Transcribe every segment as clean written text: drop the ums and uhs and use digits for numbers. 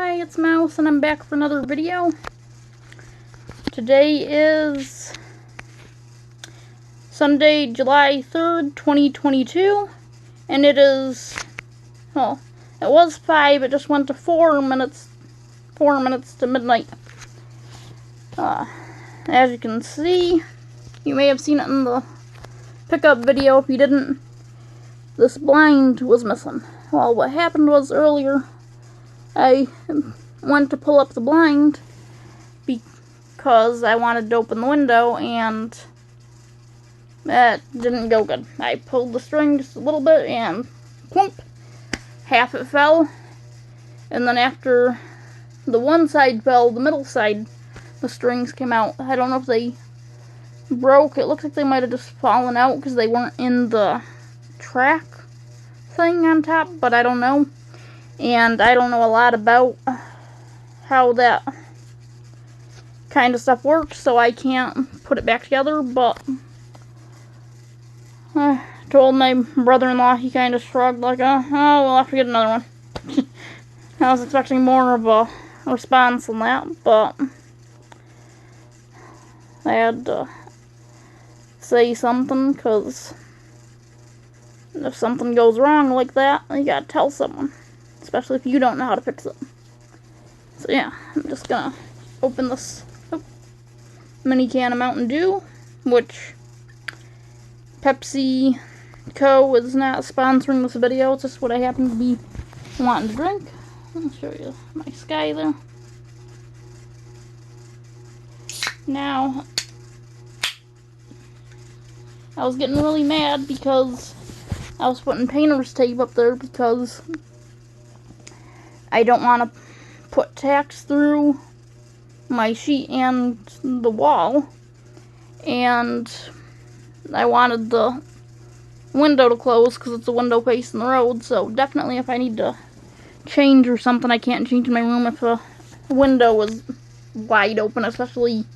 Hi, it's Mouse, and I'm back for another video. Today is Sunday, July 3rd, 2022, and it is, well, it was 5, it just went to 4 minutes to midnight. As you can see, you may have seen it in the pickup video. If you didn't, this blind was missing. Well, what happened was earlier, I went to pull up the blind because I wanted to open the window, and that didn't go good. I pulled the string just a little bit, and plump, half it fell, and then after the one side fell, the middle side, the strings came out. I don't know if they broke. It looks like they might have just fallen out because they weren't in the track thing on top, but I don't know. And I don't know a lot about how that kind of stuff works, so I can't put it back together, but I told my brother-in-law. He kind of shrugged like, oh, we'll have to get another one. I was expecting more of a response than that, but I had to say something, because if something goes wrong like that, you gotta tell someone. Especially if you don't know how to fix it. So yeah, I'm just gonna open this mini can of Mountain Dew, which Pepsi Co. is not sponsoring this video. It's just what I happen to be wanting to drink. I'll show you my sky there. Now, I was getting really mad because I was putting painter's tape up there because I don't want to put tacks through my sheet and the wall, and I wanted the window to close because it's a window facing the road. So definitely, if I need to change or something, I can't change in my room if a window is wide open, especially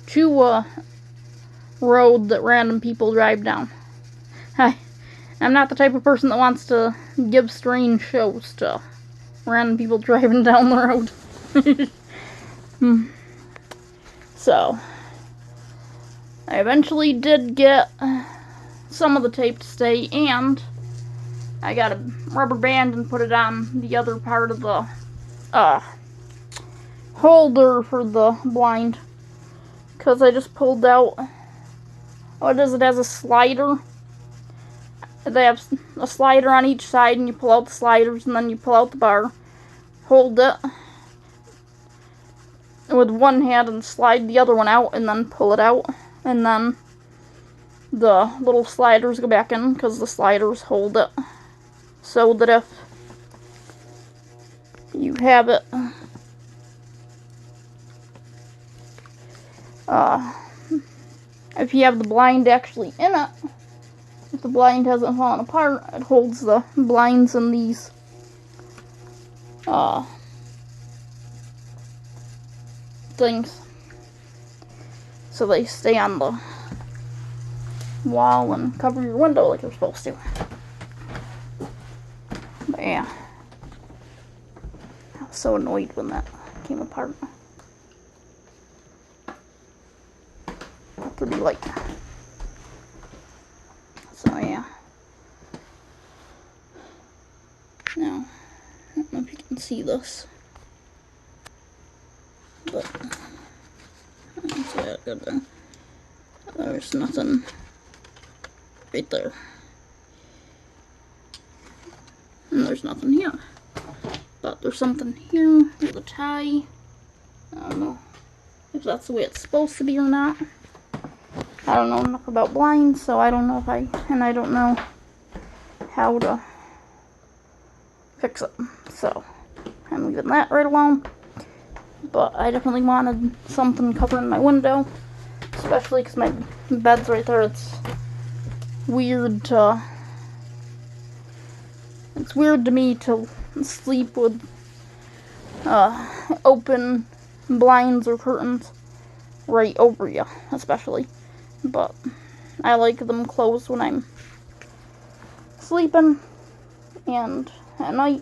to a road that random people drive down. I'm not the type of person that wants to give strange shows to random people driving down the road. So, I eventually did get some of the tape to stay, and I got a rubber band and put it on the other part of the holder for the blind, because I just pulled out, what is it, has a slider. They have a slider on each side, and you pull out the sliders, and then you pull out the bar, hold it with one hand and slide the other one out, and then pull it out, and then the little sliders go back in, because the sliders hold it, so that if you have it if you have the blind actually in it, if the blind hasn't fallen apart, it holds the blinds in these things, so they stay on the wall and cover your window like they're supposed to. But yeah, I was so annoyed when that came apart. Pretty light. So yeah. Now, I don't know if you can see this, but there's nothing right there, and there's nothing here, but there's something here with a tie. I don't know if that's the way it's supposed to be or not. I don't know enough about blinds, so I don't know if I don't know how to fix it, so I'm leaving that right alone. But I definitely wanted something covering my window, especially because my bed's right there. It's weird to me to sleep with open blinds or curtains right over you, especially. But I like them closed when I'm sleeping and at night.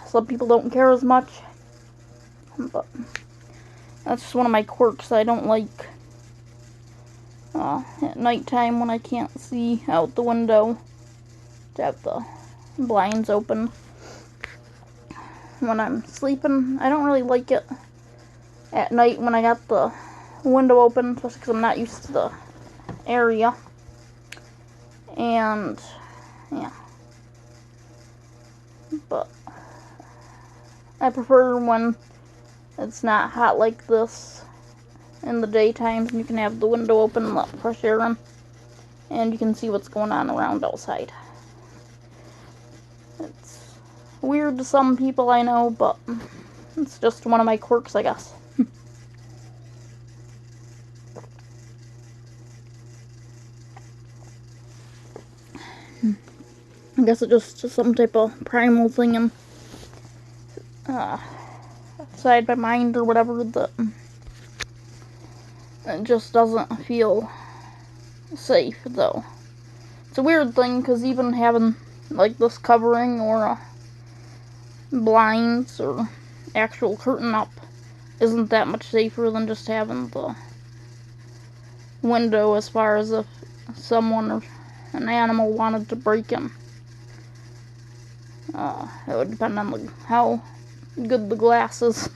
some people don't care as much. But that's just one of my quirks I don't like. At nighttime when I can't see out the window, to have the blinds open. When I'm sleeping, I don't really like it at night when I got the window open, especially because I'm not used to the area. And yeah, but I prefer when it's not hot like this in the daytimes, and you can have the window open and let fresh air in, and you can see what's going on around outside. It's weird to some people, I know, but it's just one of my quirks, I guess. I guess it's just some type of primal thing inside my mind or whatever that it just doesn't feel safe, though. It's a weird thing, because even having like this covering or blinds or actual curtain up isn't that much safer than just having the window, as far as if someone or an animal wanted to break in. It would depend on how good the glass is.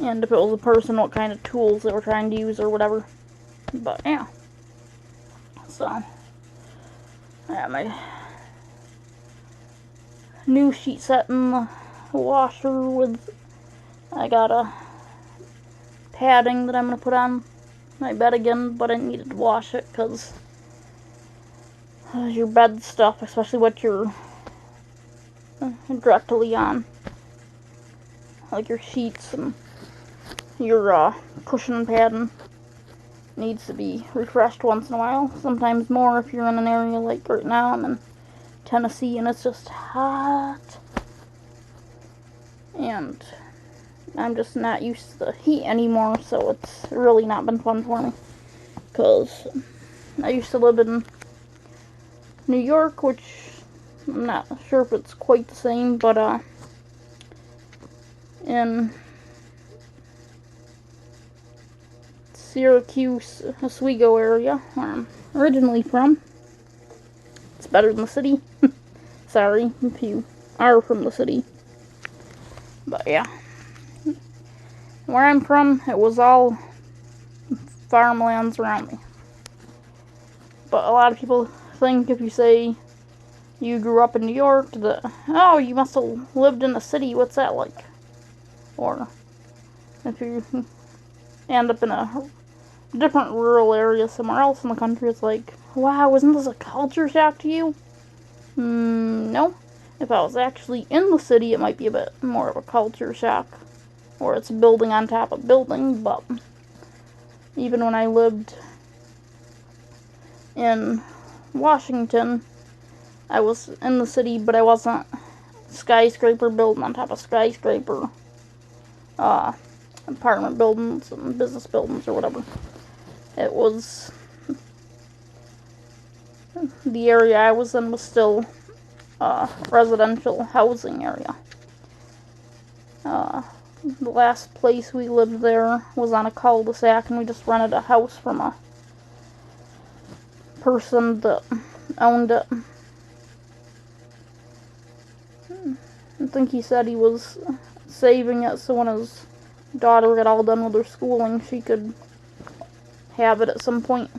And if it was a person, what kind of tools they were trying to use or whatever. But yeah. So, I got my new sheet set in the washer with, I got a padding that I'm going to put on my bed again, but I needed to wash it because your bed stuff, especially what you're directly on, like your sheets and your cushion padding, needs to be refreshed once in a while. Sometimes more if you're in an area like right now. I'm in Tennessee and it's just hot. And I'm just not used to the heat anymore, so it's really not been fun for me. Because I used to live in New York, which I'm not sure if it's quite the same, but in Syracuse, Oswego area, where I'm originally from, it's better than the city. Sorry if you are from the city. But yeah. Where I'm from, it was all farmlands around me. But a lot of people think if you say you grew up in New York that, oh, you must have lived in a city, what's that like? Or if you end up in a different rural area somewhere else in the country, it's like, wow, isn't this a culture shock to you? No. If I was actually in the city, it might be a bit more of a culture shock, or it's building on top of building. But even when I lived in Washington, I was in the city, but I wasn't skyscraper building on top of skyscraper, apartment buildings and business buildings or whatever. It was, the area I was in was still residential housing area. The last place we lived there was on a cul-de-sac, and we just rented a house from a person that owned it. I think he said he was saving it so when his daughter got all done with her schooling, she could have it at some point.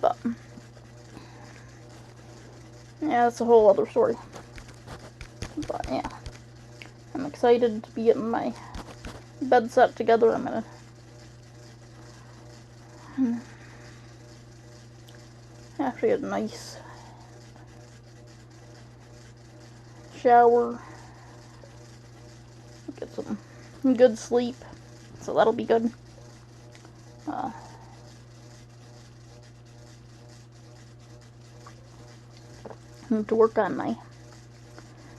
But yeah, that's a whole other story. But yeah, I'm excited to be getting my bed set together. I'm gonna have to get a nice shower, get some good sleep, so that'll be good. I need to work on my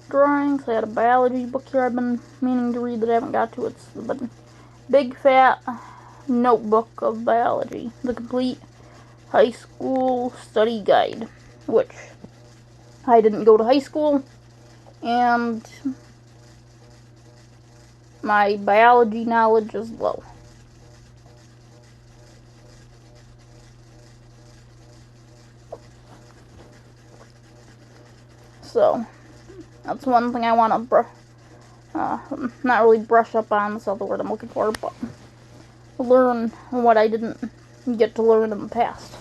drawings. I had a biology book here I've been meaning to read that I haven't got to. It's the big fat notebook of biology, the complete high school study guide, which I didn't go to high school, and my biology knowledge is low. So, that's one thing I want to not really brush up on, that's not the word I'm looking for, but learn what I didn't get to learn in the past.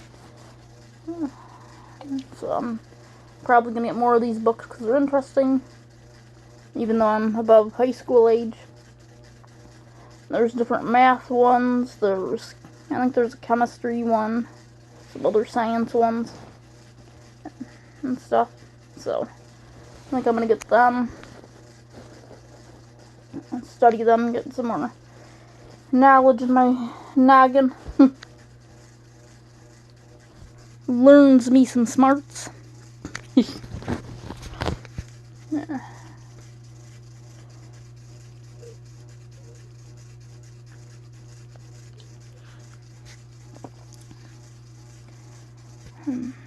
So I'm probably going to get more of these books because they're interesting, even though I'm above high school age. There's different math ones, I think there's a chemistry one, some other science ones, and stuff. So I think I'm going to get them and study them, get some more knowledge in my noggin. Learns me some smarts. Yeah.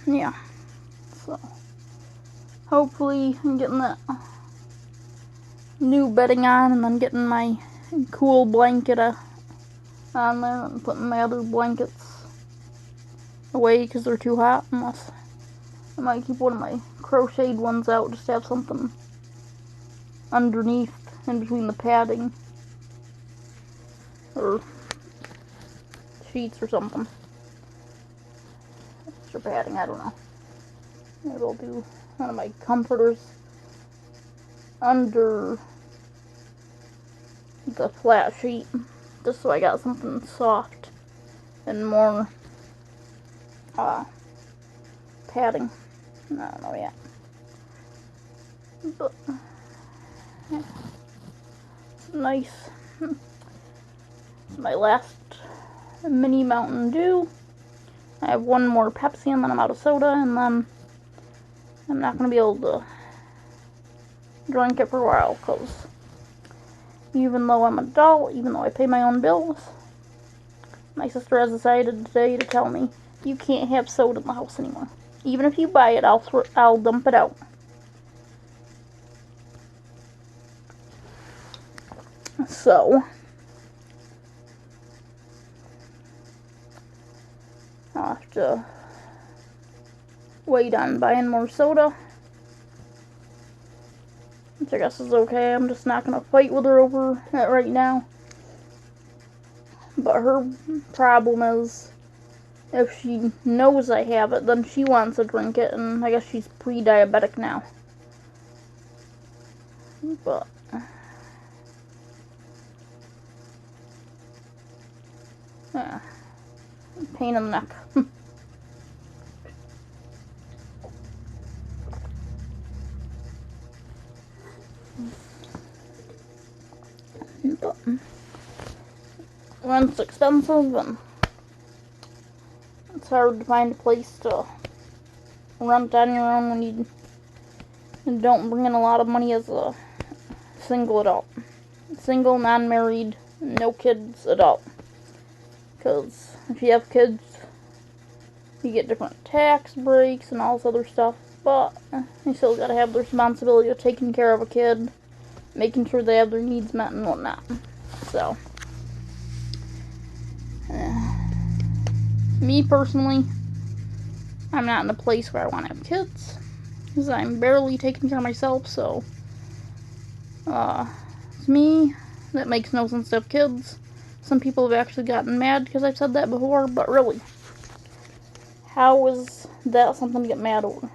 Yeah. So hopefully I'm getting that new bedding on, and then getting my cool blanket on there, and putting my other blankets away because they're too hot. Unless I might keep one of my crocheted ones out just to have something underneath in between the padding or sheets or something. Extra padding, I don't know. Maybe I'll do one of my comforters under the flat sheet, just so I got something soft and more padding. I don't know yet, but yeah, it's nice. It's my last mini Mountain Dew. I have one more Pepsi and then I'm out of soda, and then I'm not going to be able to drink it for a while, because even though I'm an adult, even though I pay my own bills, my sister has decided today to tell me, you can't have soda in the house anymore. Even if you buy it, I'll dump it out. So I'll have to wait on buying more soda, which I guess is okay. I'm just not going to fight with her over it right now. But her problem is, if she knows I have it, then she wants to drink it, and I guess she's pre-diabetic now. But yeah, pain in the neck. But rent's expensive, and it's hard to find a place to rent on your own when you don't bring in a lot of money as a single adult. Single, non-married, no kids adult. Because if you have kids, you get different tax breaks and all this other stuff, but you still gotta have the responsibility of taking care of a kid, making sure they have their needs met and whatnot. So, me personally, I'm not in a place where I want to have kids, because I'm barely taking care of myself. So it's me, that makes no sense to have kids. Some people have actually gotten mad because I've said that before, but really, how is that something to get mad over?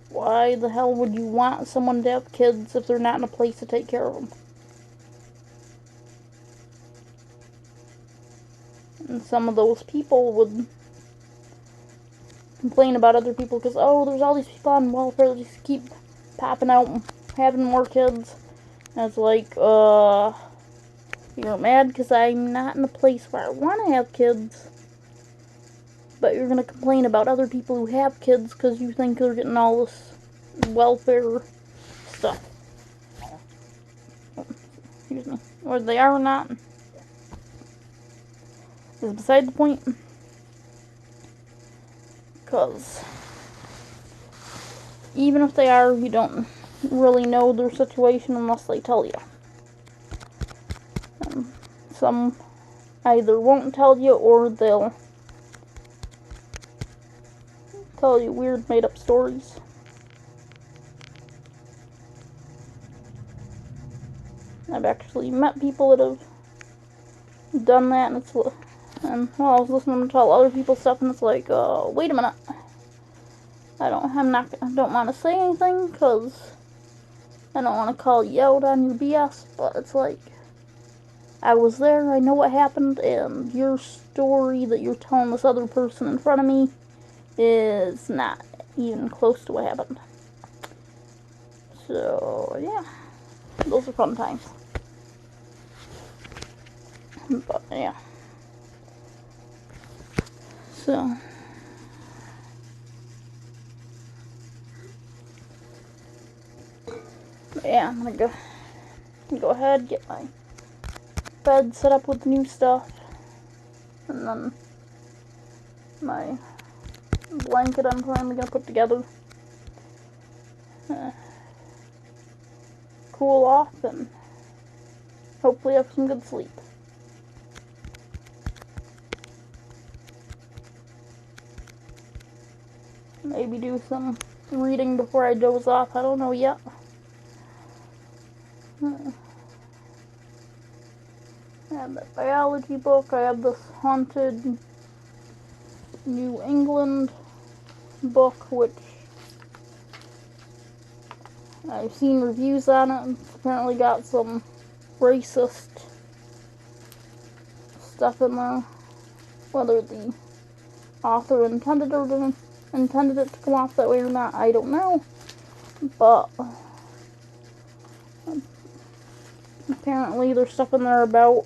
Why the hell would you want someone to have kids if they're not in a place to take care of them? And some of those people would complain about other people because, oh, there's all these people on welfare that just keep popping out and having more kids. And it's like, you're mad because I'm not in a place where I want to have kids, but you're going to complain about other people who have kids because you think they're getting all this welfare stuff. Excuse me. Whether they are or not is beside the point. because even if they are, you don't really know their situation unless they tell you. Some either won't tell you or they'll tell you weird made-up stories. I've actually met people that have done that, and while I was listening to them tell other people stuff, and it's like, wait a minute. I don't want to say anything because I don't want to call you out on your BS, but it's like, I was there, I know what happened, and your story that you're telling this other person in front of me is not even close to what happened. So, yeah, those are fun times. But, yeah. So, yeah, I'm gonna go ahead, get my bed set up with the new stuff, and then my blanket I'm finally gonna put together. Cool off and hopefully have some good sleep. Maybe do some reading before I doze off. I don't know yet. I have that biology book. I have this haunted New England book, which I've seen reviews on it. It's apparently got some racist stuff in there. Whether the author intended it to come off that way or not, I don't know. But apparently there's stuff in there about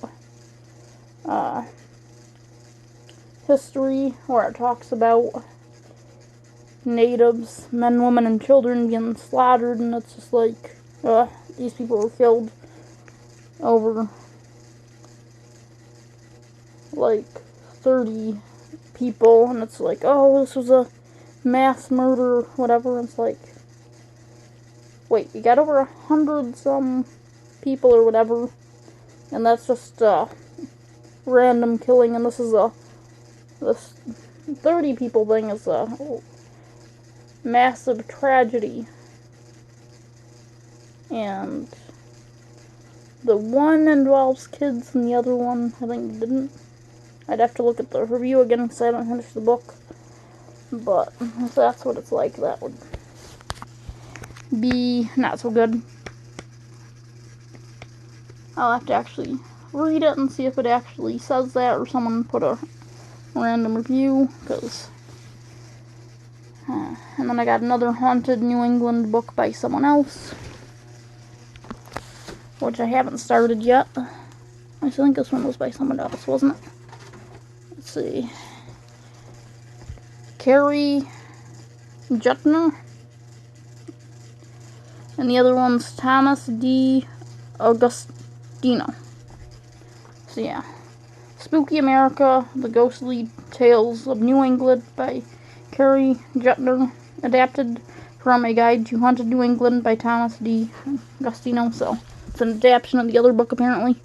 history where it talks about natives, men, women, and children being slaughtered, and it's just like, these people were killed over like 30 people, and it's like, oh, this was a mass murder or whatever. It's like, wait, you got over 100 some people or whatever, and that's just random killing, and this 30 people thing is a massive tragedy. And the one involves kids and the other one I think didn't. I'd have to look at the review again because I haven't finished the book. But if that's what it's like, that would be not so good. I'll have to actually read it and see if it actually says that, or someone put a random review, because and then I got another haunted New England book by someone else, which I haven't started yet. I think this one was by someone else, wasn't it? Let's see. Carrie Jutner. And the other one's Thomas D. Augustino. So yeah. Spooky America, The Ghostly Tales of New England by Carrie Jutner. Adapted from A Guide to Haunted New England by Thomas D. Augustino. So it's an adaptation of the other book apparently.